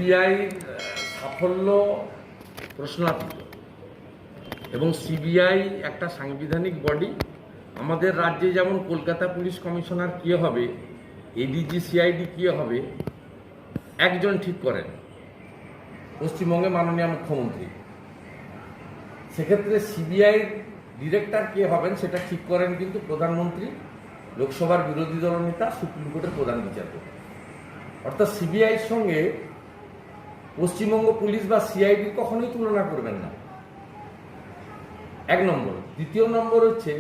CBI সাফল্য প্রশ্নাতীত এবং CBI একটা সাংবিধানিক বডি। আমাদের রাজ্যে যেমন কলকাতা পুলিশ কমিশনার কী হবে, এডিজি সিআইডি কী হবে, একজন ঠিক করেন, পশ্চিমবঙ্গে মাননীয় মুখ্যমন্ত্রী। সেক্ষেত্রে সিবিআই ডিরেক্টর কে হবেন সেটা ঠিক করেন কিন্তু প্রধানমন্ত্রী, লোকসভার বিরোধী দলনেতা, সুপ্রিম কোর্টের প্রধান বিচারপতি। অর্থাৎ সিবিআইয়ের সঙ্গে পশ্চিমবঙ্গ পুলিশ বা সিআইডি কখনোই তুলনা করবেন না, এক নম্বর। দ্বিতীয় নম্বর হচ্ছে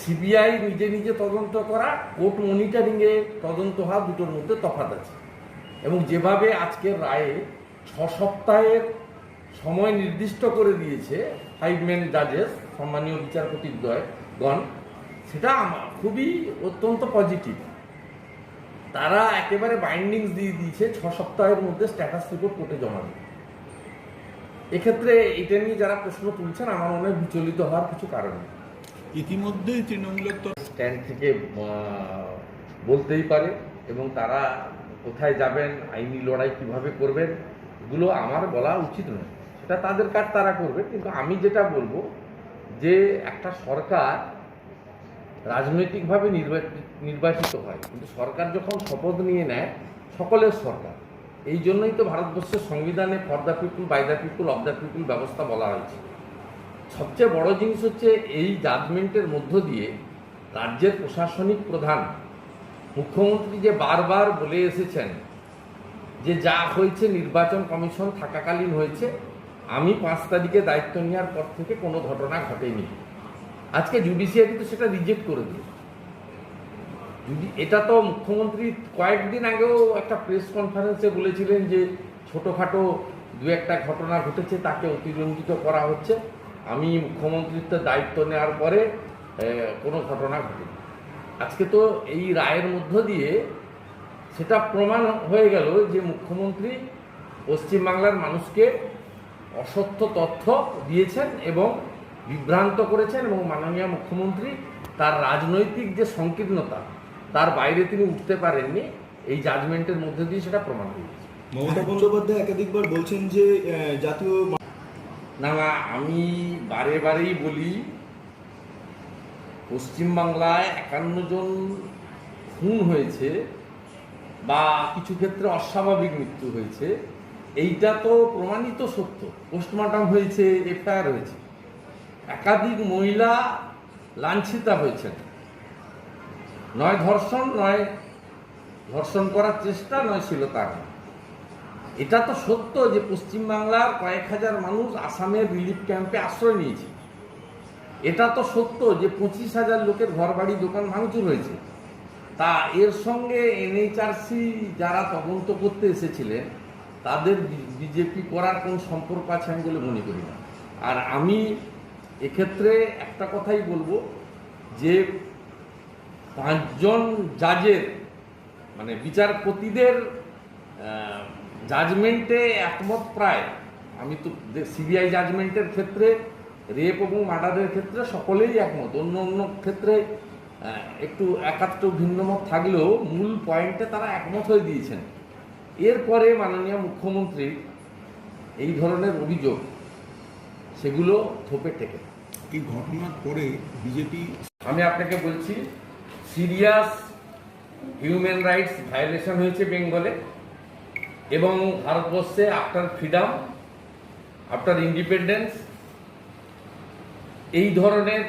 সিবিআই নিজে নিজে তদন্ত করা, কোর্ট মনিটরিংয়ে তদন্ত হওয়া, দুটোর মধ্যে তফাৎ আছে। এবং যেভাবে আজকের রায়ে 6 সপ্তাহের সময় নির্দিষ্ট করে দিয়েছে 5 মেন জাজেস, সম্মানীয় বিচারপতিগণ, সেটা খুবই অত্যন্ত পজিটিভ। তারা একেবারে বাইন্ডিংস দিয়ে দিয়েছে 6 সপ্তাহের মধ্যে স্ট্যাটাস রিপোর্ট কোর্টে জমা দেবে। এক্ষেত্রে এটা নিয়ে যারা প্রশ্ন তুলছেন আমার মনে হয় বিচলিত হওয়ার কিছু কারণ নেই। ইতিমধ্যেই তৃণমূলের স্ট্যান্ড থেকে বলতেই পারে এবং তারা কোথায় যাবেন, আইনি লড়াই কিভাবে করবেন, এগুলো আমার বলা উচিত নয়, সেটা তাদের কাজ তারা করবে। কিন্তু আমি যেটা বলবো যে একটা সরকার রাজনৈতিকভাবে নির্বাচিত হয়, কিন্তু সরকার যখন শপথ নিয়ে নেয় সকলের সরকার। এই জন্যই তো ভারতবর্ষের সংবিধানে for the people, by the people, of the people ব্যবস্থা বলা হয়েছে। সবচেয়ে বড় জিনিস হচ্ছে এই জাজমেন্টের মধ্য দিয়ে রাজ্যের প্রশাসনিক প্রধান মুখ্যমন্ত্রী যে বারবার বলে এসেছেন যে যা হয়েছে নির্বাচন কমিশন থাকাকালীন হয়েছে, আমি 5 তারিখে দায়িত্ব নেওয়ার পর থেকে কোনো ঘটনা ঘটেনি। আজকে জুডিশিয়ারি তো সেটা রিজেক্ট করে দিল। এটা তো মুখ্যমন্ত্রী কয়েকদিন আগেও একটা প্রেস কনফারেন্সে বলেছিলেন যে ছোটোখাটো 2-1টা ঘটনা ঘটেছে, তাকে অতিরঞ্জিত করা হচ্ছে। আমি মুখ্যমন্ত্রীত্বের দায়িত্ব নেওয়ার পরে কোনো ঘটনা ঘটেনি। আজকে তো এই রায়ের মধ্য দিয়ে সেটা প্রমাণ হয়ে গেল যে মুখ্যমন্ত্রী পশ্চিমবাংলার মানুষকে অসত্য তথ্য দিয়েছেন এবং বিভ্রান্ত করেছেন, এবং মাননীয় মুখ্যমন্ত্রী তার রাজনৈতিক যে সংকীর্ণতা তার বাইরে তিনি উঠতে পারেননি। এই জাজমেন্টের মধ্যে দিয়ে সেটা প্রমাণ হয়েছে। মমতা বন্দ্যোপাধ্যায় একাধিকবার বলছেন যে জাতীয় না, আমি বারেই বলি, পশ্চিমবাংলায় 51 জন খুন হয়েছে বা কিছু ক্ষেত্রে অস্বাভাবিক মৃত্যু হয়েছে, এইটা তো প্রমাণিত সত্য। পোস্টমর্টম হয়েছে, এফআইআর হয়েছে। একাধিক মহিলা লাঞ্ছিতা হয়েছেন, নয় ধর্ষণ, নয় ধর্ষণ করার চেষ্টা, নয় ছিল তার। এটা তো সত্য যে পশ্চিমবাংলার কয়েক হাজার মানুষ আসামের রিলিফ ক্যাম্পে আশ্রয় নিয়েছে। এটা তো সত্য যে 25,000 লোকের ঘরবাড়ি দোকান ভাঙচুর হয়েছে। তা এর সঙ্গে এনএইচআরসি যারা তদন্ত করতে এসেছিলেন তাদের বিজেপি করার কোন সম্পর্ক আছে আমি বলে মনে করি না। আর আমি এক্ষেত্রে একটা কথাই বলবো যে 5 জন জাজের মানে বিচারপতিদের জাজমেন্টে একমত প্রায়। আমি তো সিবিআই জাজমেন্টের ক্ষেত্রে, রেপ এবং মার্ডারের ক্ষেত্রে সকলেই একমত। অন্য অন্য ক্ষেত্রে একটু একাত্র ভিন্নমত থাকলেও মূল পয়েন্টে তারা একমত হয়ে দিয়েছেন। এরপরে মাননীয় মুখ্যমন্ত্রী এই ধরনের অভিযোগ সেগুলো থোপে টেকে। এই ঘটনার পরে বিজেপি, আমি আপনাকে বলছি, সিরিয়াস হিউম্যান রাইটস ভায়োলেশন হয়েছে বেঙ্গলে এবং ভারতবর্ষে আফটার ফ্রিডম, আফটার ইন্ডিপেন্ডেন্স এই ধরনের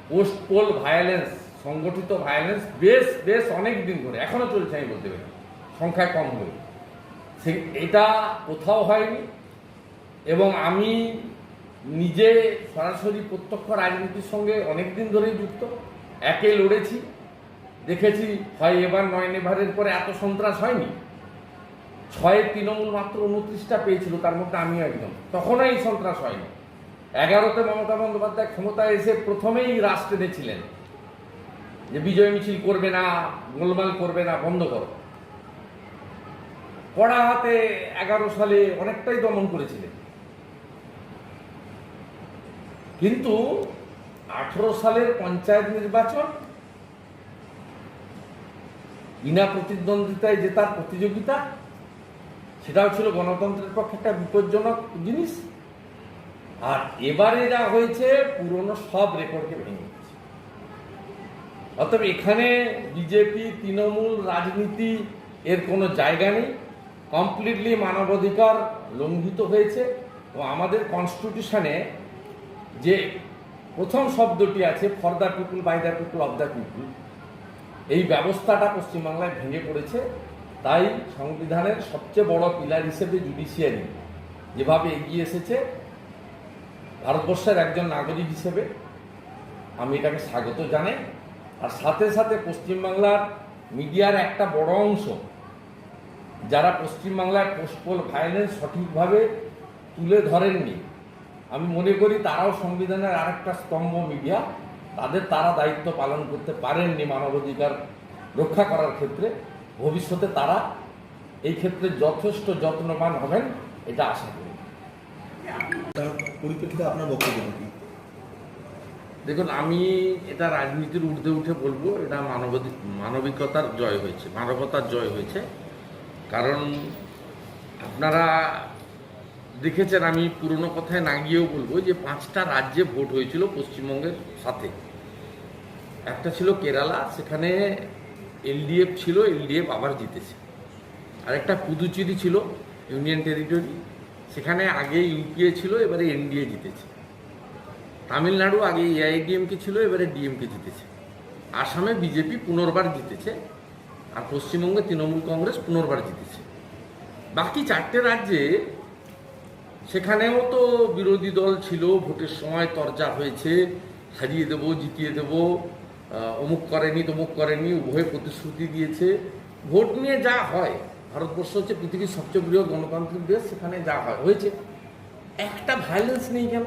পোস্ট পোল ভায়োলেন্স, সংগঠিত ভায়োলেন্স বেশ অনেক দিন ধরে এখনো চলছে। আমি বলতে পারি সংখ্যায় কম হয়ে এটা কোথাও হয়নি। এবং আমি নিজে সরাসরি প্রত্যক্ষ রাজনীতির সঙ্গে অনেকদিন ধরেই যুক্ত, একে লড়েছি, দেখেছি হয় এবার নয় নেভারের পরে এত সন্ত্রাস হয়নি। 6-এ তৃণমূল মাত্র 29টা পেয়েছিল, তার মধ্যে আমিও একজন। তখনও এই সন্ত্রাস হয়নি। 11তে মমতা বন্দ্যোপাধ্যায় ক্ষমতায় এসে প্রথমেই রাশ টেনেছিলেন যে বিজয় মিছিল করবে না, গোলমাল করবে না, বন্ধ করো। কড়া হাতে 11 সালে অনেকটাই দমন করেছিলেন। কিন্তু 18 সালের পঞ্চায়েত নির্বাচন, বিনা প্রতিদ্বন্দ্বিতায় জেতার প্রতিযোগিতা, সেটাও ছিল গণতন্ত্রের পক্ষে একটা বিপজ্জনক জিনিস। আর এবারে যা হয়েছে পুরনো সব রেকর্ডকে ভেঙে দিচ্ছে। অতএব এখানে বিজেপি তৃণমূল রাজনীতি এর কোনো জায়গা নেই। কমপ্লিটলি মানবাধিকার লঙ্ঘিত হয়েছে। এবং আমাদের কনস্টিটিউশনে যে প্রথম শব্দটি আছে, for the people, by the people, of the people, এই ব্যবস্থাটা পশ্চিমবাংলায় ভেঙে পড়েছে। তাই সংবিধানের সবচেয়ে বড় পিলার হিসেবে জুডিশিয়ারি যেভাবে এগিয়ে এসেছে, ভারতবর্ষের একজন নাগরিক হিসেবে আমি এটাকে স্বাগত জানাই। আর সাথে সাথে পশ্চিমবাংলার মিডিয়ার একটা বড় অংশ যারা পশ্চিমবাংলার পোস্টপোল ভায়োলেন্স সঠিকভাবে তুলে ধরেননি, আমি মনে করি তারাও সংবিধানের আরেকটা স্তম্ভ মিডিয়া, তারা দায়িত্ব পালন করতে পারেননি মানবাধিকার রক্ষা করার ক্ষেত্রে। ভবিষ্যতে তারা এই ক্ষেত্রে যথেষ্ট যত্নবান হবেন, এটা আশা করি। তার পরিপ্রেক্ষিতে আপনার বক্তব্য কি? দেখুন, আমি এটা রাজনীতির ঊর্ধ্বে উঠে বলবো, এটা মানবিকতার জয় হয়েছে, মানবতার জয় হয়েছে। কারণ আপনারা দেখেছেন, আমি পুরনো কথায় না গিয়েও বলবো যে 5টা রাজ্যে ভোট হয়েছিল পশ্চিমবঙ্গের সাথে। একটা ছিল কেরালা, সেখানে এলডিএফ ছিল, এলডিএফ আবার জিতেছে। আর একটা পুদুচেরি ছিল, ইউনিয়ন টেরিটরি, সেখানে আগে ইউপিএ ছিল, এবারে এনডিএ জিতেছে। তামিলনাড়ু আগে এআইডিএমকে ছিল, এবারে ডিএমকে জিতেছে। আসামে বিজেপি পুনর্বার জিতেছে, আর পশ্চিমবঙ্গে তৃণমূল কংগ্রেস পুনর্বার জিতেছে। বাকি 4টে রাজ্যে সেখানেও তো বিরোধী দল ছিল, ভোটের সময় তরজা হয়েছে, হারিয়ে দেবো, জিতিয়ে দেবো, অমুক করেনি তমুক করেনি, উভয় প্রতিশ্রুতি দিয়েছে। ভোট নিয়ে যা হয়, ভারতবর্ষ হচ্ছে পৃথিবীর সবচেয়ে বৃহৎ গণতান্ত্রিক দেশ, সেখানে যা হয় হয়েছে। একটা ভায়োলেন্স নেই কেন?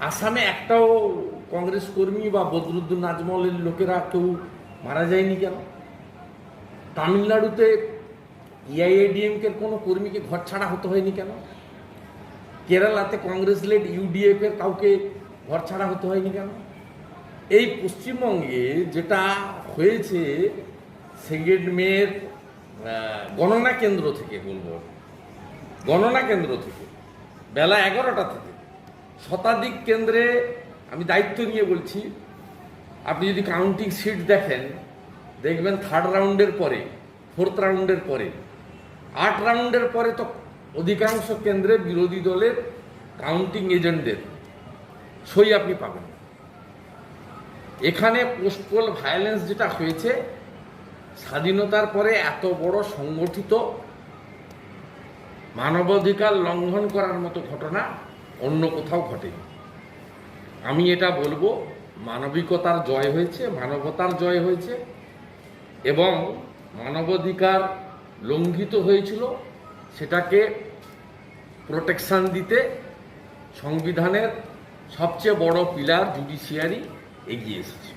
আসামে একটাও কংগ্রেস কর্মী বা বদরুদ্দুন নাজমলের লোকেরা কেউ মারা যায়নি কেন? তামিলনাড়ুতে এআইএডিএমকে কোনো কর্মীকে ঘর ছাড়া হতে হয়নি কেন? কেরালাতে কংগ্রেস লেড ইউডিএফ এর কাউকে ঘর ছাড়া হতে হয়নি কেন? এই পশ্চিমবঙ্গে যেটা হয়েছে, 2 মের গণনা কেন্দ্র থেকে বলবো, গণনা কেন্দ্র থেকে বেলা 11টা থেকে শতাধিক কেন্দ্রে, আমি দায়িত্ব নিয়ে বলছি, আপনি যদি কাউন্টিং সিট দেখেন, দেখবেন 3rd রাউন্ডের পরে, 4th রাউন্ডের পরে, 8 রাউন্ডের পরে তো অধিকাংশ কেন্দ্রে বিরোধী দলের কাউন্টিং এজেন্টদের সই আপনি পাবেন। এখানে পোস্টপোল ভায়োলেন্স যেটা হয়েছে, স্বাধীনতার পরে এত বড় সংগঠিত মানবাধিকার লঙ্ঘন করার মতো ঘটনা অন্য কোথাও ঘটেনি। আমি এটা বলবো, মানবিকতার জয় হয়েছে, মানবতার জয় হয়েছে, এবং মানবাধিকার লঙ্ঘিত হয়েছিল সেটাকে প্রোটেকশন দিতে সংবিধানের সবচেয়ে বড় পিলার জুডিশিয়ারি এগিয়ে এসেছে।